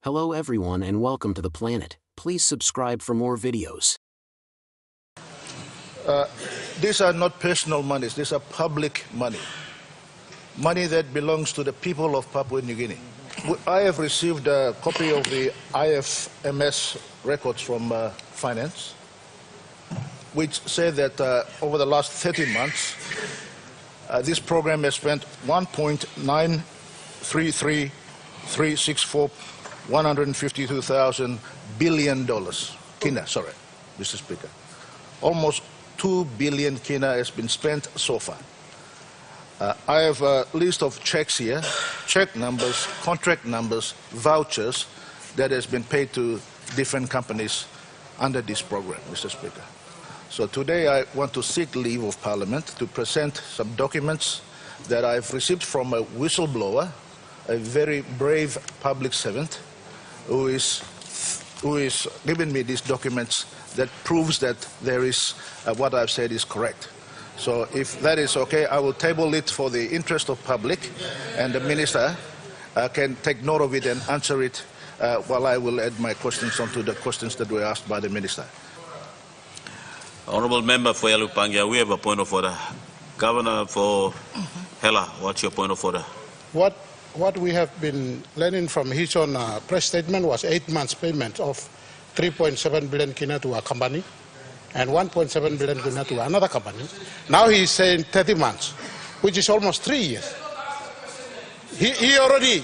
Hello everyone and welcome to the planet. Please subscribe for more videos. These are not personal monies, these are public money. Money that belongs to the people of Papua New Guinea. I have received a copy of the IFMS records from Finance, which say that over the last 30 months, this program has spent $1.933364 billion kina, sorry, Mr. Speaker. Almost 2 billion kina has been spent so far. I have a list of checks here, check numbers, contract numbers, vouchers that has been paid to different companies under this program, Mr. Speaker. So today I want to seek leave of Parliament to present some documents that I've received from a whistleblower, a very brave public servant, who is giving me these documents that proves that there is what I've said is correct. So if that is okay, I will table it for the interest of public, and the Minister can take note of it and answer it while I will add my questions onto the questions that were asked by the Minister. Honourable Member for Yalupangia, we have a point of order. Governor for Hela, what's your point of order? What we have been learning from his own press statement was 8 months payment of 3.7 billion kina to a company and 1.7 billion kina to another company. Now he is saying 30 months, which is almost 3 years. He already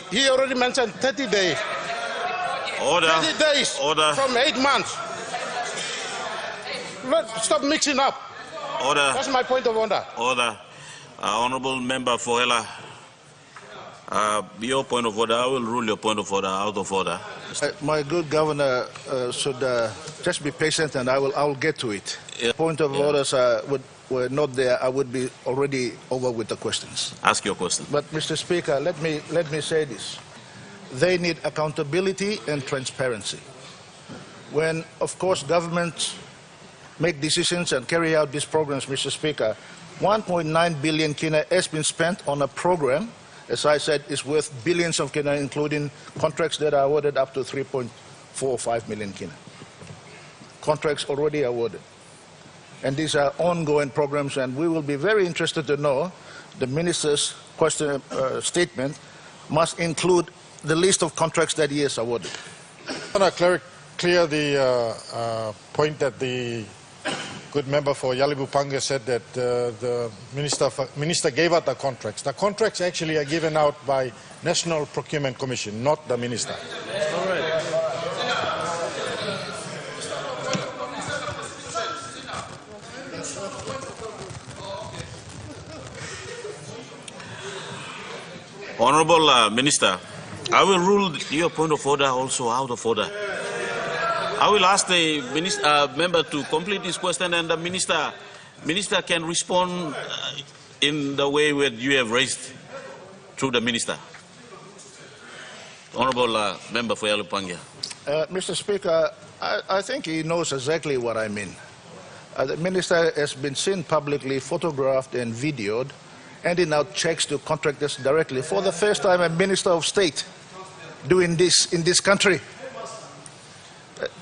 mentioned 30 days. Order. 30 days Order. From 8 months. Stop mixing up. Order. That's my point of order. Order. Honourable Member for Hela, your point of order, I will rule your point of order out of order. My good governor should just be patient, and I will get to it. Yeah. Point of orders were not there, I would be already over with the questions. Ask your question. But Mr. Speaker, let me say this. They need accountability and transparency. When, of course, governments make decisions and carry out these programs, Mr. Speaker, 1.9 billion kina has been spent on a program, as I said, is worth billions of kina, including contracts that are awarded up to 3.45 million kina. Contracts already awarded. And these are ongoing programs, and we will be very interested to know the Minister's statement must include the list of contracts that he has awarded. I want to clear the point that the good member for Yalibupanga said that the minister gave out the contracts. The contracts actually are given out by National Procurement Commission, not the minister. All right. Honourable Minister, I will rule your point of order also out of order. I will ask the member to complete his question, and the minister can respond in the way that you have raised through the minister. Honourable member for Yalupangia. Mr. Speaker, I think he knows exactly what I mean. The minister has been seen publicly, photographed and videoed, handing out checks to contractors directly. For the first time, a minister of state doing this in this country.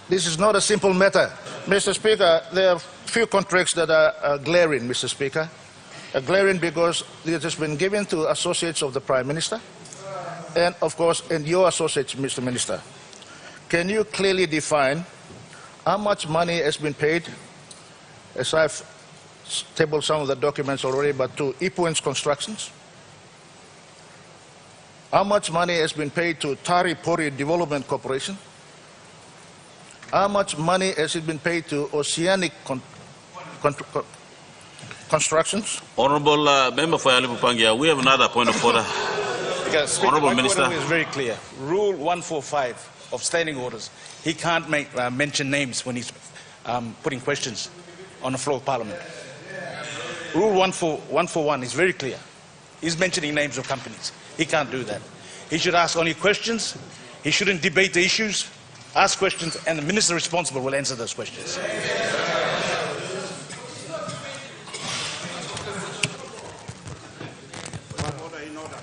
This is not a simple matter. Mr. Speaker, there are few contracts that are glaring, Mr. Speaker. Glaring because it has been given to associates of the Prime Minister and, of course, and your associates, Mr. Minister. Can you clearly define how much money has been paid, as I've tabled some of the documents already, but to Png'S Constructions? How much money has been paid to Tari Pori Development Corporation? How much money has it been paid to Oceanic Constructions? Honourable member for Yalupangia, we have another point of order. Honourable Minister. My point is very clear. Rule 145 of standing orders. He can't mention names when he's putting questions on the floor of Parliament. Rule 141 is very clear. He's mentioning names of companies. He can't do that. He should ask only questions. He shouldn't debate the issues. Ask questions, and the minister responsible will answer those questions. Order in order.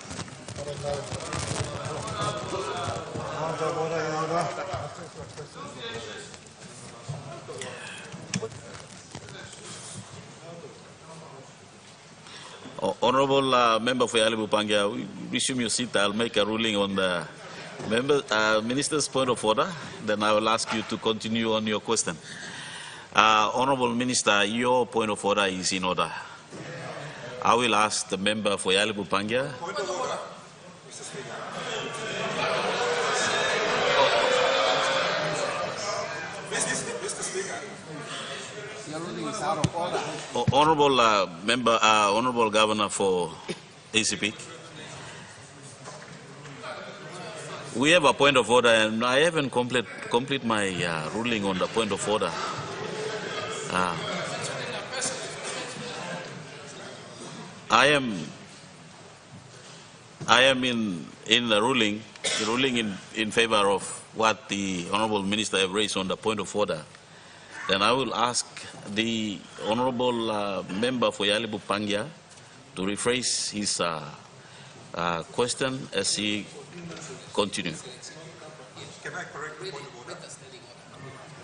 Honorable Member for Yalibu Pangia, resume your seat. I'll make a ruling on the Minister's point of order. Then I will ask you to continue on your question. Honorable Minister, your point of order is in order. I will ask the member for Yalibu Pangia. Point of order. Mr. Speaker. Mr. Speaker. Your ruling is out of order. Honorable Member, Honorable Governor for ACP. We have a point of order, and I haven't complete my ruling on the point of order. I am in the ruling in favor of what the Honorable Minister have raised on the point of order. Then I will ask the Honorable Member for Yalibu Pangia to rephrase his question as he continues. Can I correct the point of order?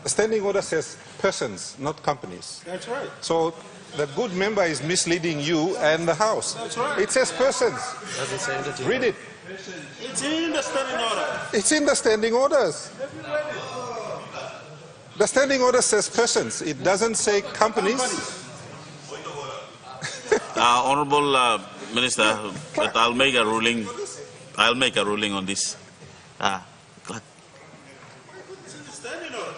The standing order says persons, not companies. That's right. So the good member is misleading you and the House. That's right. It says persons. Read it. It's in the standing order. It's in the standing orders. The standing order says persons. It doesn't say companies. Honorable Minister, but I'll make a ruling. I'll make a ruling on this. Clerk. It's in the standing order.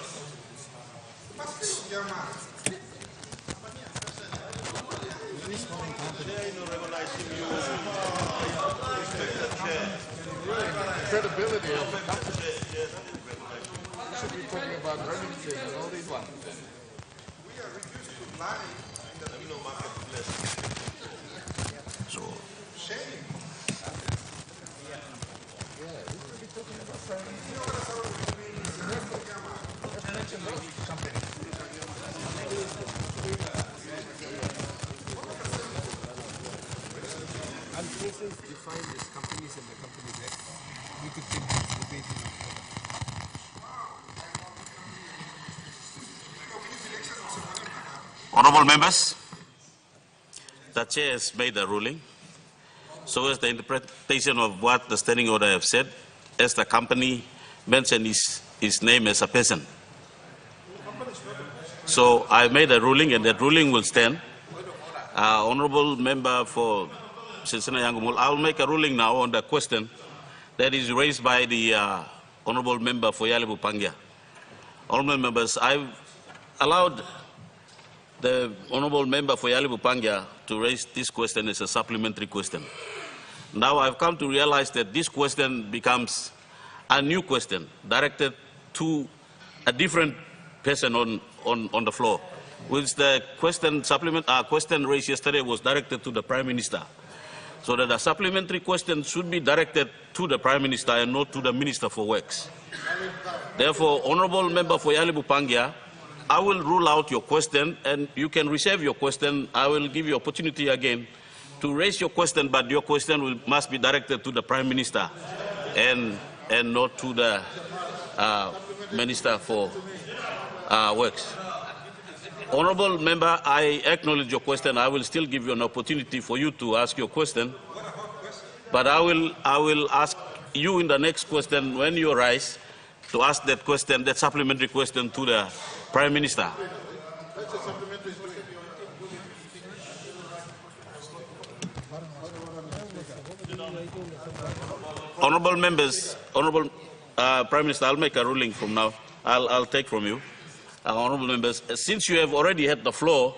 Credibility of the company. We should be talking about earnings and all these ones. We are refusing to lie in the marketplace. So, Shame. And persons defined as companies in the Companies Act, we could take this debate in honorable members, the chair has made a ruling. So as the interpretation of what the standing order have said, as the company mentioned his name as a person. So I made a ruling, and that ruling will stand. Honorable member for Silsina Yangumul, I will make a ruling now on the question that is raised by the honorable member for Yalibu Pangia. Honorable members, I've allowed the honorable member for Yalibu Pangia to raise this question as a supplementary question. Now I've come to realize that this question becomes a new question directed to a different person on the floor, which the question raised yesterday was directed to the Prime Minister. So that a supplementary question should be directed to the Prime Minister and not to the Minister for Works. Therefore, honorable member for Yalibu Pangia, I will rule out your question, and you can reserve your question. I will give you opportunity again to raise your question, but your question must be directed to the Prime Minister and not to the Minister for Works. Honorable member, I acknowledge your question. I will still give you an opportunity for you to ask your question, but I will ask you in the next question when you rise to ask that question, that supplementary question to the Prime Minister. Honorable members, honorable Prime Minister, I'll make a ruling from now. I'll take from you. Honorable members, since you have already had the floor,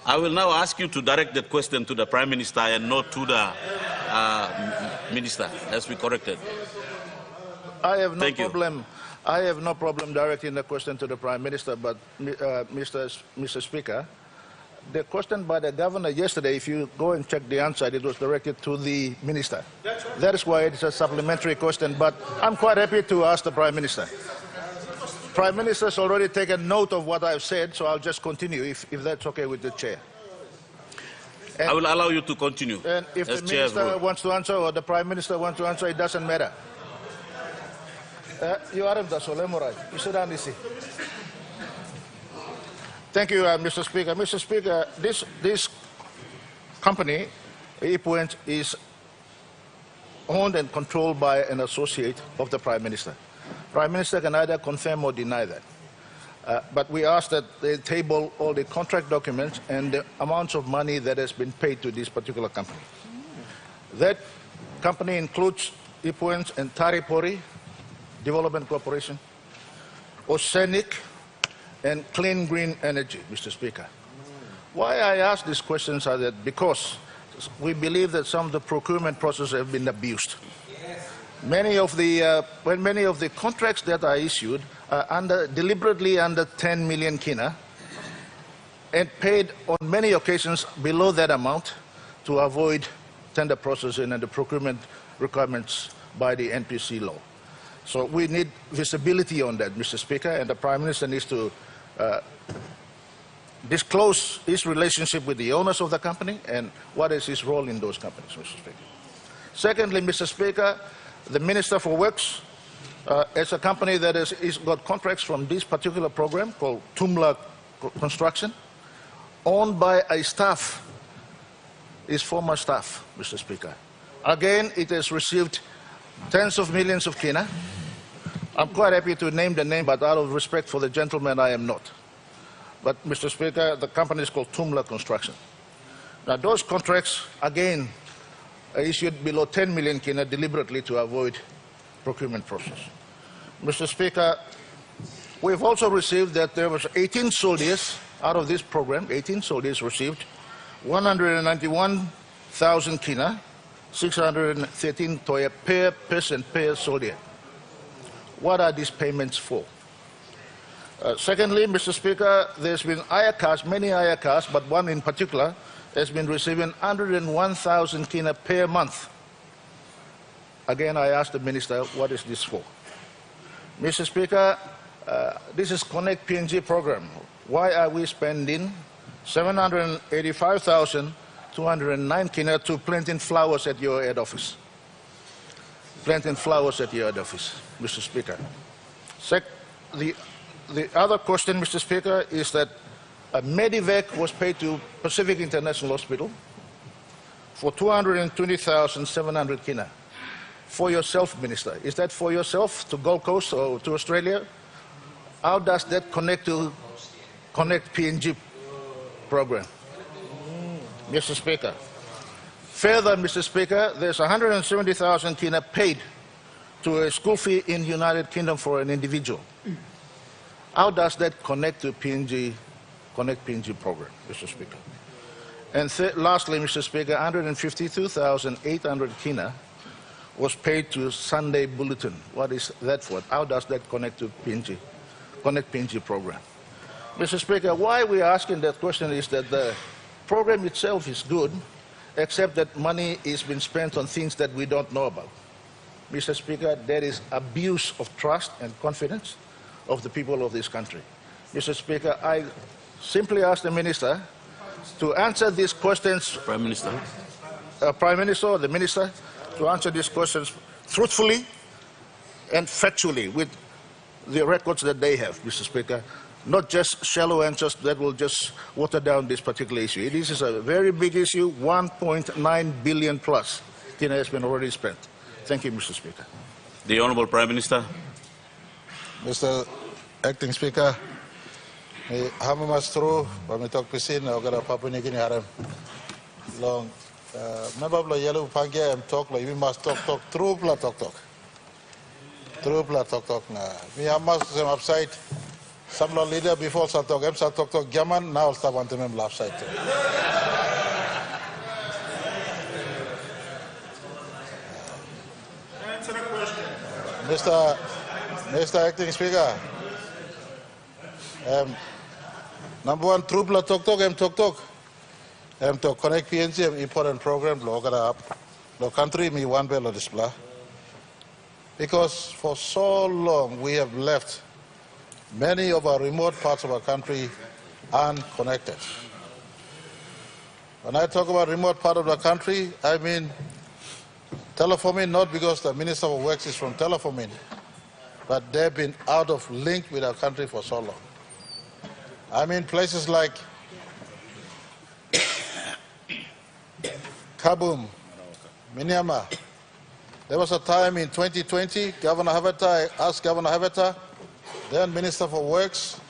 I will now ask you to direct that question to the Prime Minister and not to the Minister, as we corrected. I have no Thank you. problem. I have no problem directing the question to the Prime Minister, but Mr. Speaker, the question by the governor yesterday, if you go and check the answer, it was directed to the minister. That's right. That is why it's a supplementary question, but I'm quite happy to ask the Prime Minister. Prime Minister has already taken note of what I've said, so I'll just continue if that's okay with the chair. I will allow you to continue. And if the minister wants to answer or the Prime Minister wants to answer, it doesn't matter. You are the Solemorai. You sit down, Isi. Thank you, Mr. Speaker. Mr. Speaker, this company, Png'S, is owned and controlled by an associate of the Prime Minister. Prime Minister can either confirm or deny that. But we ask that they table all the contract documents and the amounts of money that has been paid to this particular company. That company includes Png'S and Taripori Development Corporation, Oceanic, and Clean Green Energy, Mr. Speaker. Why I ask these questions are that because we believe that some of the procurement processes have been abused. Many of the contracts that are issued are deliberately under 10 million kina and paid on many occasions below that amount to avoid tender processing and the procurement requirements by the NPC law. So we need visibility on that, Mr. Speaker, and the Prime Minister needs to disclose his relationship with the owners of the company and what is his role in those companies, Mr. Speaker. Secondly, Mr. Speaker, the Minister for Works is a company that has got contracts from this particular program called Tumla Construction, owned by a staff, his former staff, Mr. Speaker. Again, it has received tens of millions of kina. I'm quite happy to name the name, but out of respect for the gentleman, I am not. But, Mr. Speaker, the company is called Tumla Construction. Now, those contracts, again, are issued below 10 million kina deliberately to avoid procurement process. Mr. Speaker, we've also received that there was 18 soldiers out of this program, 18 soldiers received 191,000 kina, 613 toya per person per soldier. What are these payments for? Secondly, Mr. Speaker, there's been IACAS, many IACAS, but one in particular has been receiving 101,000 kina per month. Again, I ask the Minister, what is this for? Mr. Speaker, this is Connect PNG program. Why are we spending 785,209 kina to planting flowers at your head office? Planting flowers at your head office, Mr. Speaker. The other question, Mr. Speaker, is that a Medivac was paid to Pacific International Hospital for 220,700 kina. For yourself, Minister. Is that for yourself to Gold Coast or to Australia? How does that connect to Connect PNG program? Mr. Speaker. Further, Mr. Speaker, there's 170,000 kina paid to a school fee in the United Kingdom for an individual. How does that connect to Connect PNG program, Mr. Speaker? And lastly, Mr. Speaker, 152,800 kina was paid to Sunday Bulletin. What is that for? How does that connect to PNG, Connect PNG program? Mr. Speaker, why we're asking that question is that the program itself is good, except that money is being spent on things that we don't know about. Mr. Speaker, there is abuse of trust and confidence of the people of this country. Mr. Speaker, I simply ask the Minister to answer these questions. Prime Minister. Prime Minister or the Minister to answer these questions truthfully and factually with the records that they have, Mr. Speaker. Not just shallow answers that will just water down this particular issue. This is a very big issue, 1.9 billion plus kina has been already spent. Thank you, Mr. Speaker. The Honourable Prime Minister. Mr. Acting Speaker, me hamamas through, but me talk pisin, I got a Papua New Guinea harem. Long, member of the yellow pangia, I'm talk like we must talk, true bla talk. True bla talk na. Me hamas some upside. Some leader before sa talk, gaman, now start want to member upside. Answer the question. Mr. Acting Speaker, number one, true talk, talk. To Connect PNG, important program, the country, me one bell of this blah. Because for so long we have left many of our remote parts of our country unconnected. When I talk about remote part of the country, I mean Telephomine, not because the Minister of Works is from Telephomine, but they've been out of link with our country for so long. I mean, places like Kabum, Myanmar. There was a time in 2020, Governor Havata, I asked Governor Havata, then Minister for Works,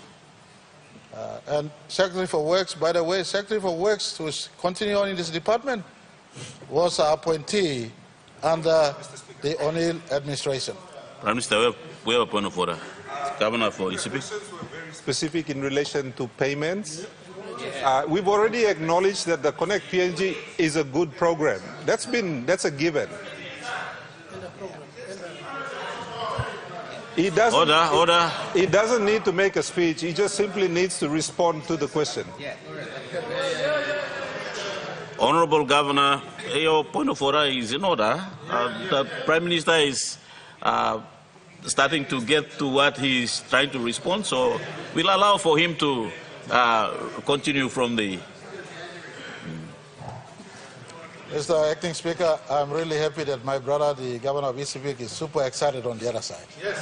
and Secretary for Works. By the way, Secretary for Works, who is continuing on in this department, was an appointee under the O'Neill administration. Prime Minister, we have a point of order. Governor for ECP. Specific in relation to payments. We've already acknowledged that the Connect PNG is a good program. That's a given. He doesn't need to make a speech. He just simply needs to respond to the question. Honorable Governor, your point of order is in order. The Prime Minister is starting to get to what he's trying to respond, so we'll allow for him to continue from the... Mr. Acting Speaker, I'm really happy that my brother, the Governor of ECP, is super excited on the other side. Yes.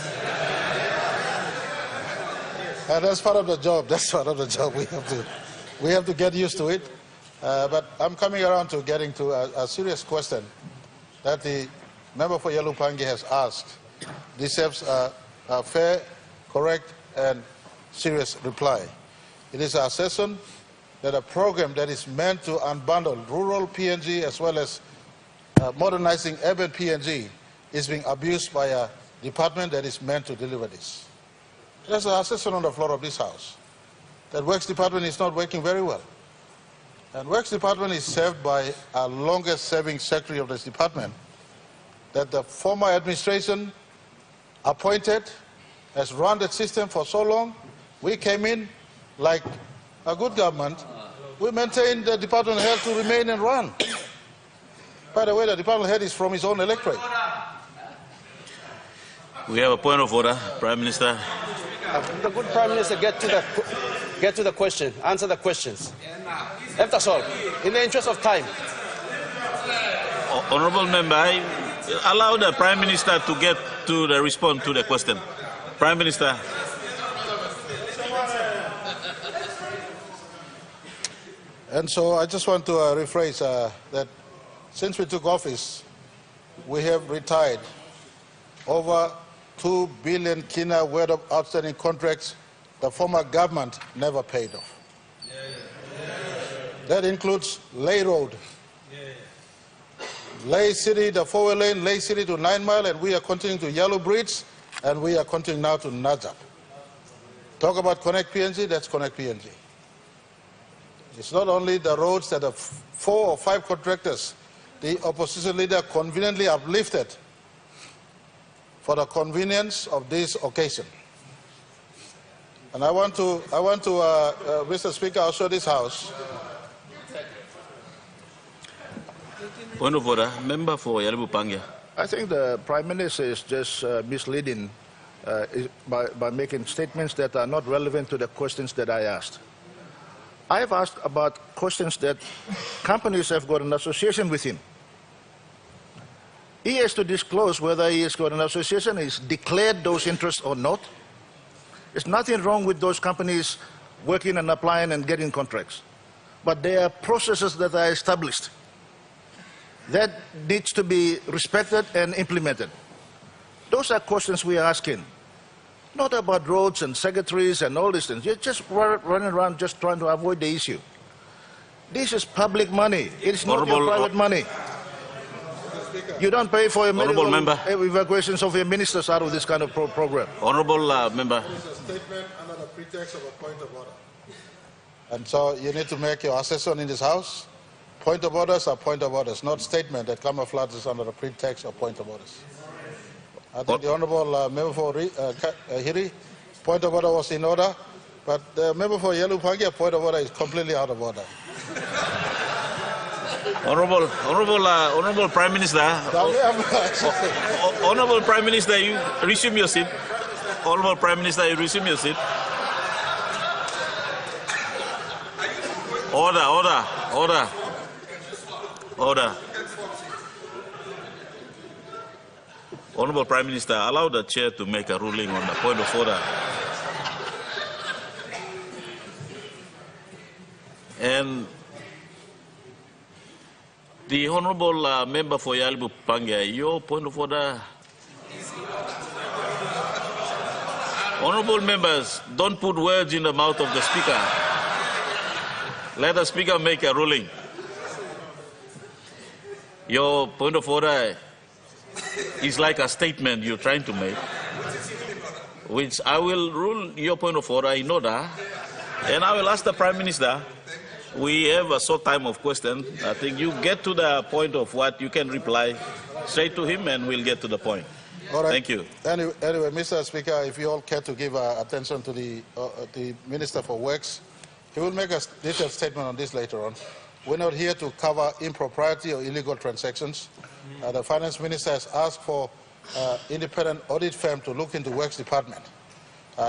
And that's part of the job. That's part of the job. We have to get used to it. But I'm coming around to getting to a serious question that the member for Yalupangi has asked. Deserves a fair, correct, and serious reply. It is our assessment that a program that is meant to unbundle rural PNG as well as modernizing urban PNG is being abused by a department that is meant to deliver this. There's an assessment on the floor of this House that Works Department is not working very well. And Works Department is served by a longest-serving secretary of this department that the former administration appointed, has run the system for so long. We came in like a good government. We maintained the department head to remain and run. By the way, the department head is from his own electorate. We have a point of order, Prime Minister. The good Prime Minister get to the question, answer the questions. That's all, in the interest of time. Honorable Member, I allow the Prime Minister to get to the response to the question. Prime Minister. And so I just want to rephrase that since we took office, we have retired over 2 billion kina worth of outstanding contracts the former government never paid off. That includes Lay Road, Lay City, the 4-way lane, Lay City to 9 Mile, and we are continuing to Yellow Bridge, and we are continuing now to Najab. Talk about Connect PNG, that's Connect PNG. It's not only the roads that the 4 or 5 contractors the opposition leader conveniently uplifted for the convenience of this occasion. And I want to Mr. Speaker, also this House. Point of order, member for Yalupangi. I think the Prime Minister is just misleading by making statements that are not relevant to the questions that I asked. I have asked about questions that companies have got an association with him. He has to disclose whether he has got an association, he's declared those interests or not. There's nothing wrong with those companies working and applying and getting contracts. But there are processes that are established that needs to be respected and implemented. Those are questions we are asking. Not about roads and secretaries and all these things. You're just running around just trying to avoid the issue. This is public money. It's not your private money. You don't pay for your medical evacuations of your ministers out of this kind of program. Honorable Member. It's a statement under the pretext of a point of order. And so you need to make your assessment in this House. Point of orders are point of orders, not statement that camouflages under the pretext of point of orders. I think the Honourable Member for Hiri, point of order was in order, but the Member for Yalupangi, point of order is completely out of order. Honourable Prime Minister, Honourable Prime Minister, you resume your seat. Honourable Prime Minister, you resume your seat. Honorable Prime Minister, allow the chair to make a ruling on the point of order. And the Honorable Member for Yalibu Pangia, your point of order. Honorable members, don't put words in the mouth of the Speaker. Let the Speaker make a ruling. Your point of order is like a statement you're trying to make, which I will rule your point of order in order, and I will ask the Prime Minister. We have a short time of question. I think you get to the point of what you can reply straight to him, and we'll get to the point. All right. Thank you. Anyway, Mr. Speaker, if you all care to give attention to the Minister for Works, he will make a detailed statement on this later on. We're not here to cover impropriety or illegal transactions. The Finance Minister has asked for independent audit firm to look into Works Department.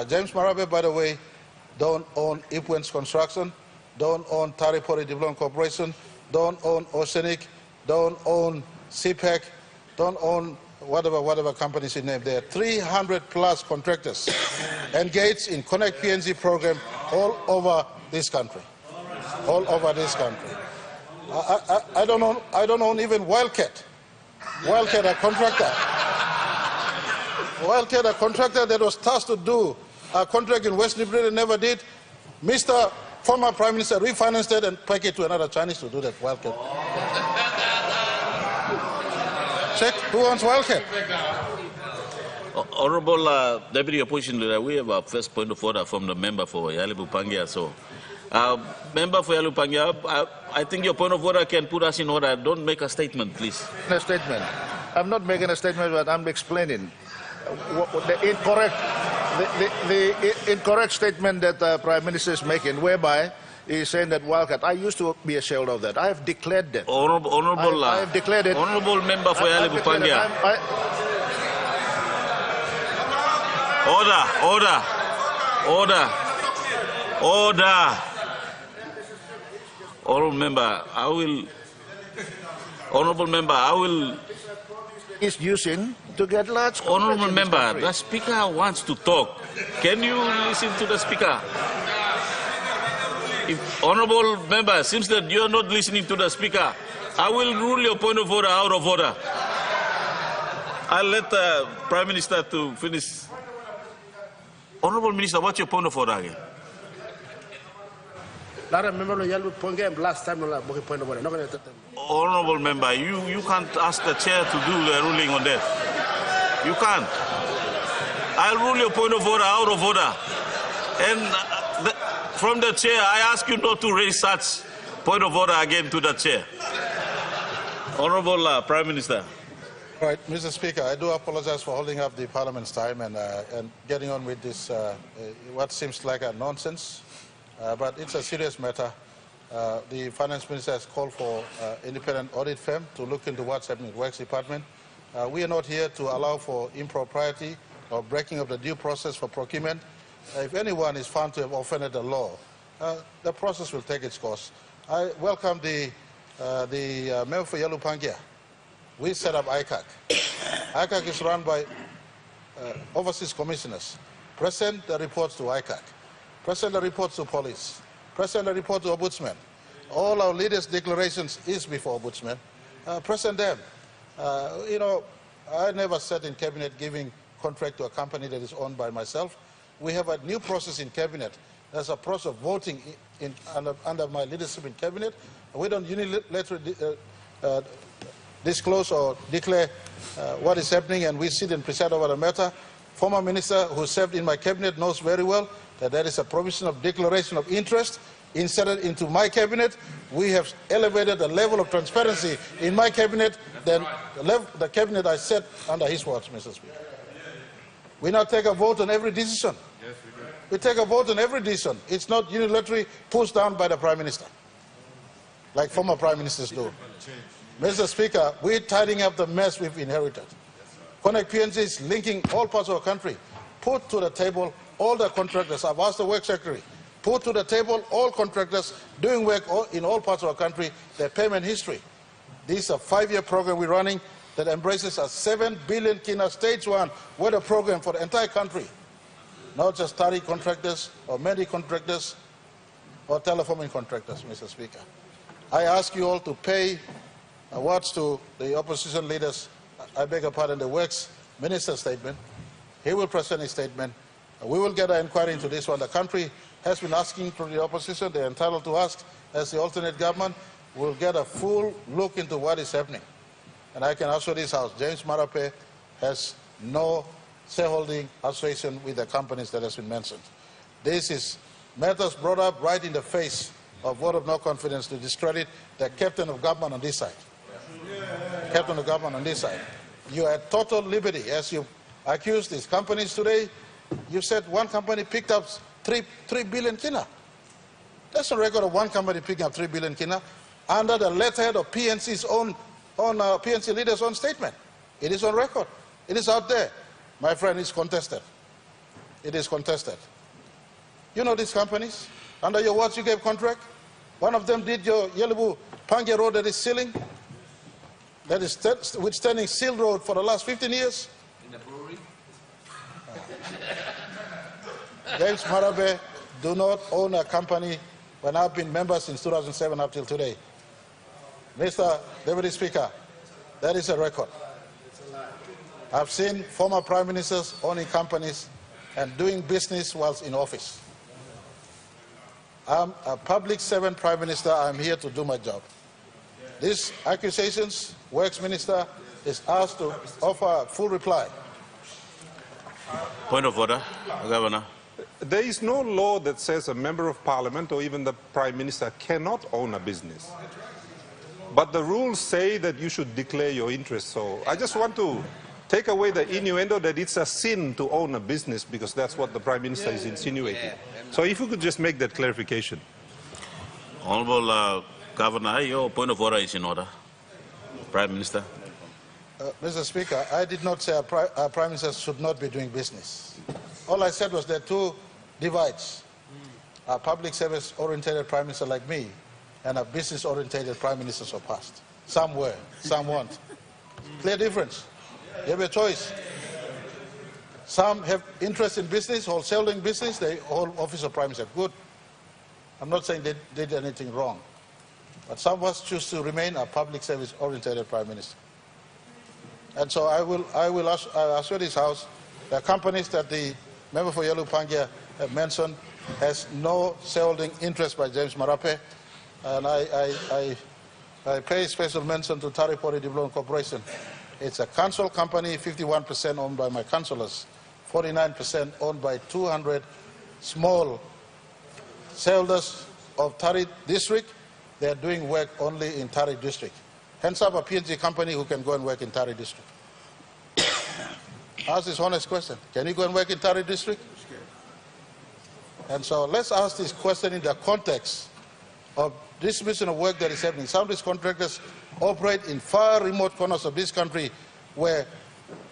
James Marabe, by the way, don't own Ipwens Construction, don't own Taripori Development Corporation, don't own Oceanic, don't own CPEC, don't own whatever companies you name. There are 300 plus contractors engaged in Connect PNG program all over this country. All over this country. I don't own even Wildcat. Wildcat, a contractor. Wildcat, a contractor that was tasked to do a contract in West Liberia, never did. Mr. Former Prime Minister refinanced it and packed it to another Chinese to do that. Wildcat. Check who owns Wildcat. Honorable Deputy Opposition Leader, we have a first point of order from the member for Yalibu Pangia. So, member for Yalibu Pangia, I think your point of order can put us in order. Don't make a statement, please. A statement. I'm not making a statement, but I'm explaining the incorrect statement that the Prime Minister is making, whereby he's saying that Wildcat. I used to be a shareholder of that. I have declared that. I have declared it. Honorable member for Yalibu Pangia. Order. Honorable member, I will. Is using to get large. Honorable member, the Speaker wants to talk. Can you listen to the Speaker? If honorable member, seems that you are not listening to the Speaker, I will rule your point of order out of order. I'll let the Prime Minister to finish. Honorable Minister, what's your point of order again? Last time, point of order. Honorable member, you can't ask the chair to do the ruling on that. You can't. I'll rule your point of order out of order. And from the chair, I ask you not to raise such point of order again to the chair. Honorable Prime Minister. Right, Mr. Speaker, I do apologize for holding up the Parliament's time and getting on with this, what seems like a nonsense, but it's a serious matter. The Finance Minister has called for independent audit firm to look into what's happening in the Works Department. We are not here to allow for impropriety or breaking of the due process for procurement. If anyone is found to have offended the law, the process will take its course. I welcome the member for Yalibu Pangia. We set up ICAC. ICAC is run by overseas commissioners. Present the reports to ICAC. Present the reports to police. Present the report to Ombudsman. All our leaders' declarations is before Ombudsman. Present them. I never sat in cabinet giving contract to a company that is owned by myself. We have a new process in cabinet. There's a process of voting under my leadership in cabinet. We don't unilaterally disclose or declare what is happening, and we sit and preside over the matter. Former minister who served in my cabinet knows very well that there is a provision of declaration of interest inserted into my cabinet. We have elevated the level of transparency in my cabinet than the cabinet I set under his watch, Mr. Speaker. We now take a vote on every decision. Yes, we take a vote on every decision. It's not unilaterally pushed down by the Prime Minister, like former Prime Ministers do. Mr. Speaker, we're tidying up the mess we've inherited. Connect PNG is linking all parts of our country. Put to the table all the contractors. I've asked the Work Secretary. Put to the table all contractors doing work in all parts of our country, their payment history. This is a 5-year program we're running. that embraces a 7 billion kina stage one weather program for the entire country, not just tari contractors or many contractors or telephone contractors, Mr. Speaker. I ask you all to pay awards to the opposition leaders. I beg your pardon, the Works Minister's statement. He will present his statement. We will get an inquiry into this one. The country has been asking from the opposition. They're entitled to ask as the alternate government. We'll get a full look into what is happening. And I can assure this House, James Marape has no shareholding association with the companies that has been mentioned. This is matters brought up right in the face of vote of no confidence to discredit the captain of government on this side. Captain of government on this side. You had total liberty as you accused these companies today. You said one company picked up 3 billion kina. That's a record of one company picking up 3 billion kina under the letterhead of PNC's own PNC leader's own statement. It is on record. It is out there. My friend, it's contested. It is contested. You know these companies. Under your words, you gave contract. One of them did your Yelebu Png'S road that is sealing, that is withstanding seal road for the last 15 years. In the brewery? James Marape do not own a company when I've been member since 2007 up till today. Mr. Deputy Speaker, that is a record. I've seen former prime ministers owning companies and doing business whilst in office. I'm a public servant prime minister. I'm here to do my job. These accusations, Works Minister is asked to offer a full reply. Point of order, Governor. There is no law that says a member of parliament or even the prime minister cannot own a business. But the rules say that you should declare your interest. So I just want to take away the innuendo that it's a sin to own a business, because that's what the prime minister is insinuating. So if you could just make that clarification. Honorable Governor, your point of order is in order. Prime Minister. Mr. Speaker, I did not say a prime minister should not be doing business. All I said was there are two divides. A public service-oriented prime minister like me and a business-oriented prime minister so past. Some were, some weren't. Clear difference. You have a choice. Some have interest in business, wholesaling business, they hold office of prime minister. Good. I'm not saying they did anything wrong. But some of us choose to remain a public service-oriented prime minister. And so I will assure this House that companies that the member for Yelebu Png'S have mentioned has no shareholding interest by James Marape. And I pay special mention to Tari Pori Development Corporation. It's a council company, 51% owned by my councillors, 49% owned by 200 small shareholders of Tari district. They are doing work only in Tari district. Hence up a PNG company who can go and work in Tari district. Ask this honest question. Can you go and work in Tari district? And so let's ask this question in the context of distribution of work that is happening. Some of these contractors operate in far remote corners of this country where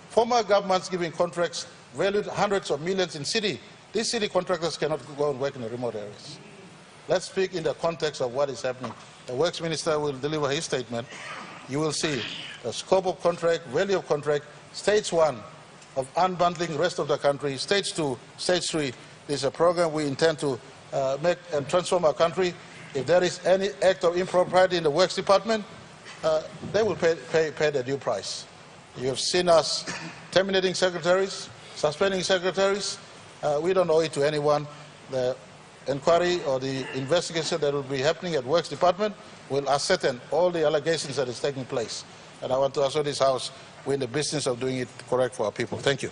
former governments giving contracts valued hundreds of millions in city. These city contractors cannot go and work in the remote areas. Let's speak in the context of what is happening. The Works Minister will deliver his statement. You will see the scope of contract, value of contract, stage one of unbundling the rest of the country, stage two, stage three. This is a program we intend to make and transform our country. If there is any act of impropriety in the Works Department, they will pay the due price. You have seen us terminating secretaries, suspending secretaries. We don't owe it to anyone. The inquiry or the investigation that will be happening at Works Department will ascertain all the allegations that is taking place. And I want to assure this House we're in the business of doing it correct for our people. Thank you.